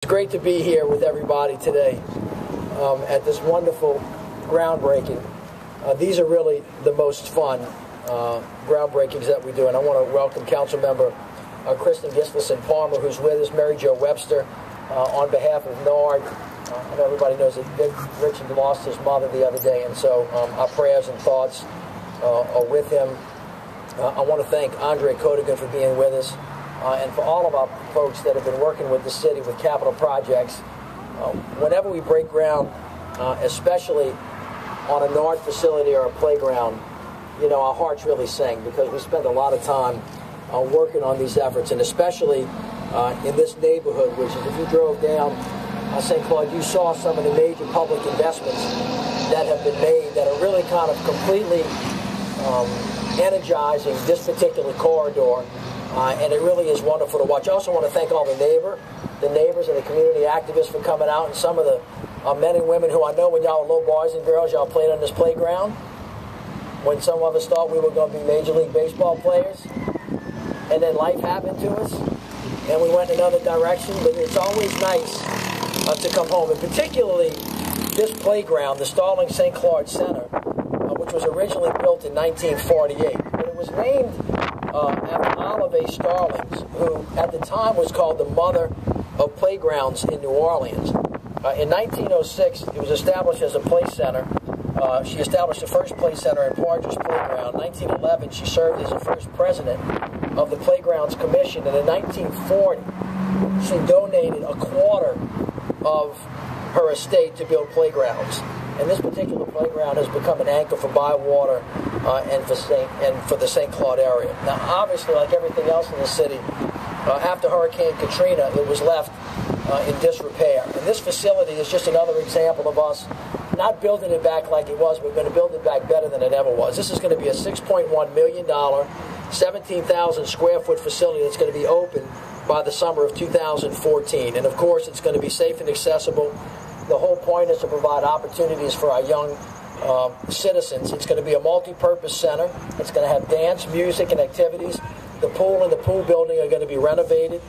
It's great to be here with everybody today at this wonderful groundbreaking. These are really the most fun groundbreakings that we do, and I want to welcome Councilmember Kristen Gislason-Palmer, who's with us, Mary Jo Webster, on behalf of NARD. I know everybody knows that Richard lost his mother the other day, and so our prayers and thoughts are with him. I want to thank Andre Codigan for being with us, and for all of our folks that have been working with the city with capital projects. Whenever we break ground, especially on a NARD facility or a playground, you know, our hearts really sing because we spend a lot of time working on these efforts, and especially in this neighborhood, which is, if you drove down St. Claude, you saw some of the major public investments that have been made that are really kind of completely energizing this particular corridor, and it really is wonderful to watch. I also want to thank all the neighbors and the community activists for coming out, and some of the men and women who I know when y'all were little boys and girls, y'all played on this playground when some of us thought we were going to be Major League Baseball players, and then life happened to us and we went in another direction. But it's always nice to come home, and particularly this playground, the Stallings St. Claude Center, which was originally built in 1948. And it was named after Olive A. Stallings, who at the time was called the mother of playgrounds in New Orleans. In 1906, it was established as a play center. She established the first play center in Partridge Playground. In 1911, she served as the first president of the Playgrounds Commission. And in 1940, she donated a quarter of her estate to build playgrounds. And this particular playground has become an anchor for Bywater and for the St. Claude area. Now, obviously, like everything else in the city, after Hurricane Katrina, it was left in disrepair. And this facility is just another example of us not building it back like it was. We're going to build it back better than it ever was. This is going to be a $6.1 million, 17,000 square foot facility that's going to be open by the summer of 2014. And of course, it's going to be safe and accessible. The whole point is to provide opportunities for our young citizens. It's going to be a multi-purpose center. It's going to have dance, music, and activities. The pool and the pool building are going to be renovated.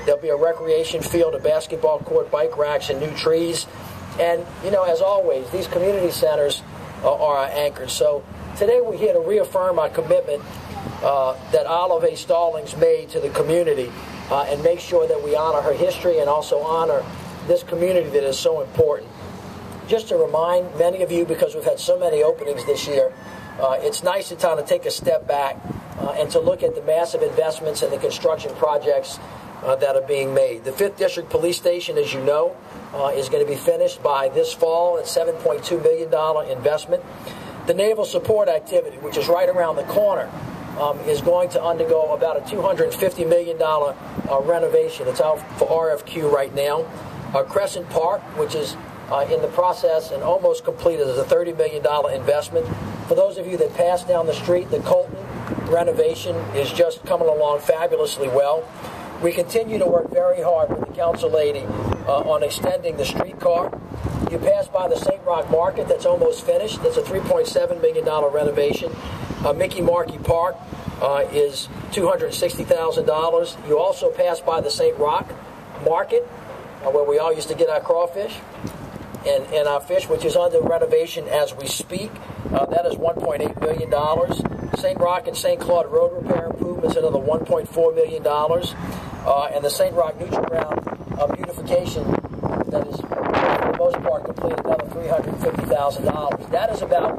There'll be a recreation field, a basketball court, bike racks, and new trees. And, you know, as always, these community centers are our anchors. So today we're here to reaffirm our commitment that Olive A. Stallings made to the community and make sure that we honor her history and also honor this community that is so important. Just to remind many of you, because we've had so many openings this year, it's nice to kind of take a step back and to look at the massive investments and the construction projects that are being made. The 5th District Police Station, as you know, is going to be finished by this fall. It's a $7.2 million investment. The Naval Support Activity, which is right around the corner, is going to undergo about a $250 million renovation. It's out for RFQ right now. Crescent Park, which is in the process and almost completed, is a $30 million investment. For those of you that pass down the street, the Colton renovation is just coming along fabulously well. We continue to work very hard with the council lady on extending the streetcar. You pass by the St. Roch Market, that's almost finished. That's a $3.7 million renovation. Mickey Markey Park is $260,000. You also pass by the St. Roch Market, where we all used to get our crawfish and our fish, which is under renovation as we speak. That is $1.8 million. St. Roch and St. Claude Road repair improvements, another $1.4 million. And the St. Roch Neutral Ground beautification that is, for the most part, completed, another $350,000. That is about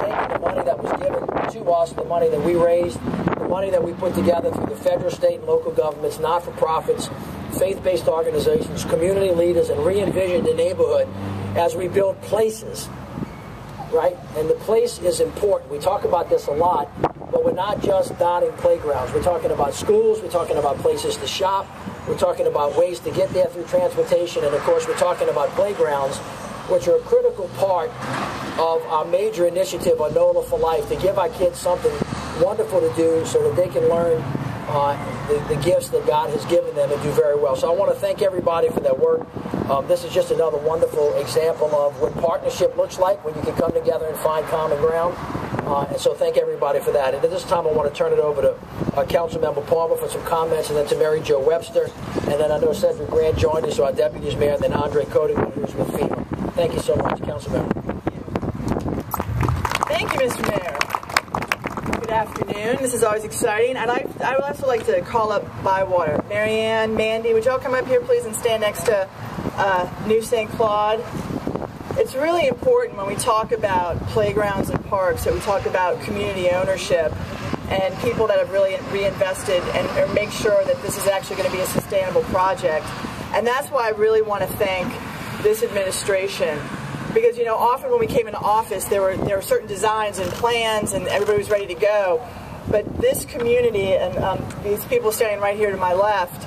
taking the money that was given to us, the money that we raised, the money that we put together through the federal, state, and local governments, not-for-profits, faith-based organizations, community leaders, and re-envision the neighborhood as we build places, right? And the place is important. We talk about this a lot, but we're not just dotting playgrounds. We're talking about schools. We're talking about places to shop. We're talking about ways to get there through transportation. And, of course, we're talking about playgrounds, which are a critical part of our major initiative on NOLA for Life, to give our kids something wonderful to do so that they can learn the gifts that God has given them and do very well. So I want to thank everybody for their work. This is just another wonderful example of what partnership looks like when you can come together and find common ground. And so thank everybody for that. And at this time, I want to turn it over to Councilmember Palmer for some comments, and then to Mary Jo Webster. And then I know Cedric Grant joined us, so our deputy's mayor, and then Andre Cody, who's with FEMA. Thank you so much, Councilmember. Thank you, Mr. Mayor. Good afternoon. This is always exciting. And I would also like to call up Bywater. Marianne, Mandy, would y'all come up here, please, and stand next to New St. Claude? It's really important when we talk about playgrounds and parks that we talk about community ownership and people that have really reinvested and make sure that this is actually going to be a sustainable project. And that's why I really want to thank this administration. Because, you know, often when we came into office, there were certain designs and plans, and everybody was ready to go. But this community and these people standing right here to my left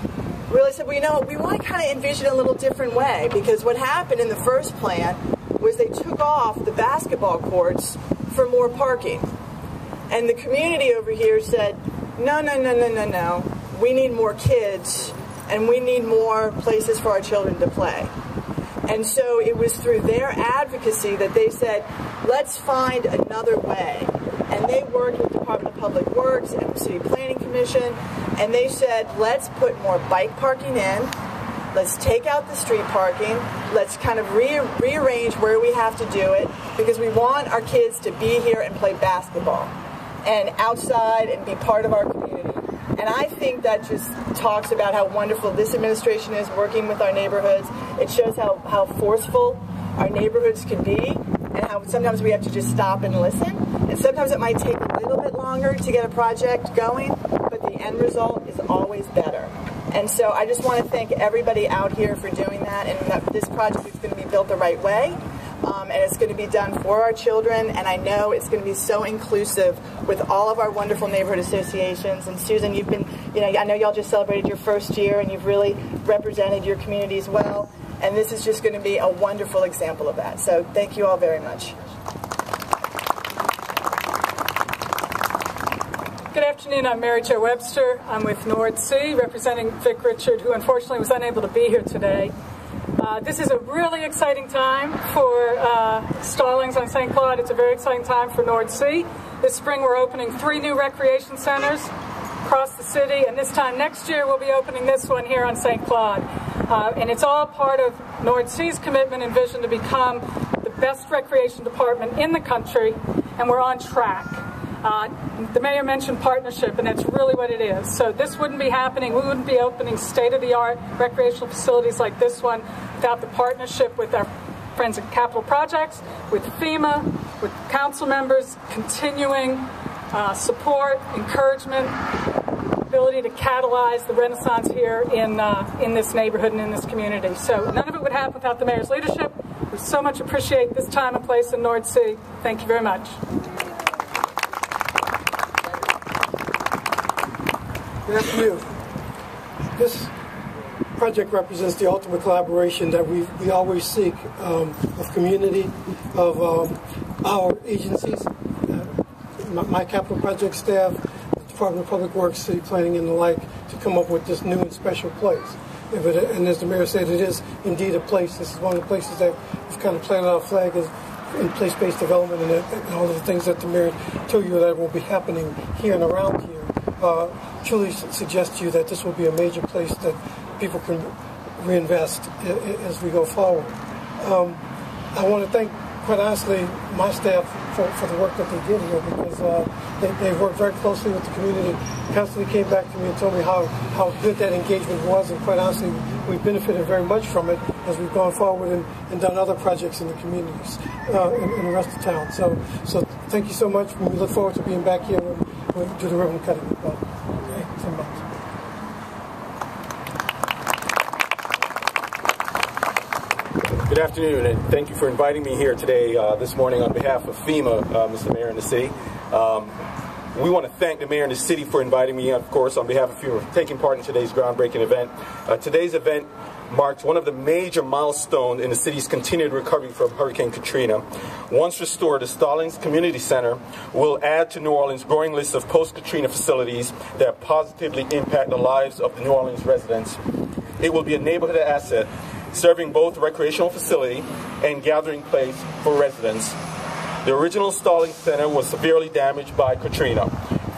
really said, well, you know, we want to kind of envision it a little different way. Because what happened in the first plan was they took off the basketball courts for more parking. And the community over here said, no, no, no, no, no, no. We need more kids, and we need more places for our children to play. And so it was through their advocacy that they said, let's find another way. And they worked with the Department of Public Works and the City Planning Commission, and they said, let's put more bike parking in, let's take out the street parking, let's kind of rearrange where we have to do it, because we want our kids to be here and play basketball and outside and be part of our community. And I think that just talks about how wonderful this administration is working with our neighborhoods. It shows how forceful our neighborhoods can be, and how sometimes we have to just stop and listen. And sometimes it might take a little bit longer to get a project going, but the end result is always better. And so I just want to thank everybody out here for doing that, and that this project is going to be built the right way. And it's going to be done for our children, and I know it's going to be so inclusive with all of our wonderful neighborhood associations. And Susan, you've been, you know, I know y'all just celebrated your first year, and you've really represented your communities well, and this is just going to be a wonderful example of that. So thank you all very much. Good afternoon, I'm Mary Jo Webster. I'm with Nord C, representing Vic Richard, who unfortunately was unable to be here today. This is a really exciting time for Stallings on St. Claude. It's a very exciting time for Nord C. This spring we're opening 3 new recreation centers across the city, and this time next year we'll be opening this one here on St. Claude. And it's all part of Nord C's commitment and vision to become the best recreation department in the country, and we're on track. The mayor mentioned partnership, and that's really what it is. So this wouldn't be happening. We wouldn't be opening state-of-the-art recreational facilities like this one without the partnership with our friends at Capital Projects, with FEMA, with council members, continuing support, encouragement, ability to catalyze the renaissance here in this neighborhood and in this community. So none of it would happen without the mayor's leadership. We so much appreciate this time and place in Nord C. Thank you very much. Good afternoon. This project represents the ultimate collaboration that we always seek of community, of our agencies, my capital project staff, the Department of Public Works, City Planning, and the like, to come up with this new and special place. And as the mayor said, it is indeed a place. This is one of the places that we've kind of planted our flag in place-based development and all of the things that the mayor told you that will be happening here and around here. Truly suggest to you that this will be a major place that people can reinvest as we go forward. I want to thank, quite honestly, my staff for the work that they did here, because they worked very closely with the community, constantly came back to me and told me how good that engagement was, and quite honestly, we've benefited very much from it as we've gone forward and done other projects in the communities in the rest of town. So thank you so much. We look forward to being back here when we do the ribbon cutting. Thanks so much. Good afternoon, and thank you for inviting me here today, this morning, on behalf of FEMA, Mr. Mayor and the city. We want to thank the mayor and the city for inviting me, of course, on behalf of FEMA, for taking part in today's groundbreaking event. Today's event marks one of the major milestones in the city's continued recovery from Hurricane Katrina. Once restored, the Stallings Community Center will add to New Orleans' growing list of post-Katrina facilities that positively impact the lives of the New Orleans residents. It will be a neighborhood asset, serving both a recreational facility and gathering place for residents. The original Stallings Center was severely damaged by Katrina.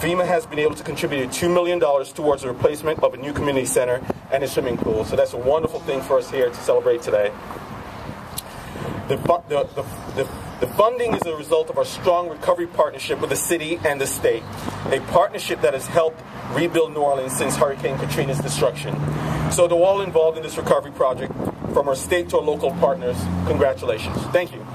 FEMA has been able to contribute $2 million towards the replacement of a new community center and a swimming pool. So that's a wonderful thing for us here to celebrate today. The funding is a result of our strong recovery partnership with the city and the state, a partnership that has helped rebuild New Orleans since Hurricane Katrina's destruction. So to all involved in this recovery project, from our state to our local partners, congratulations. Thank you.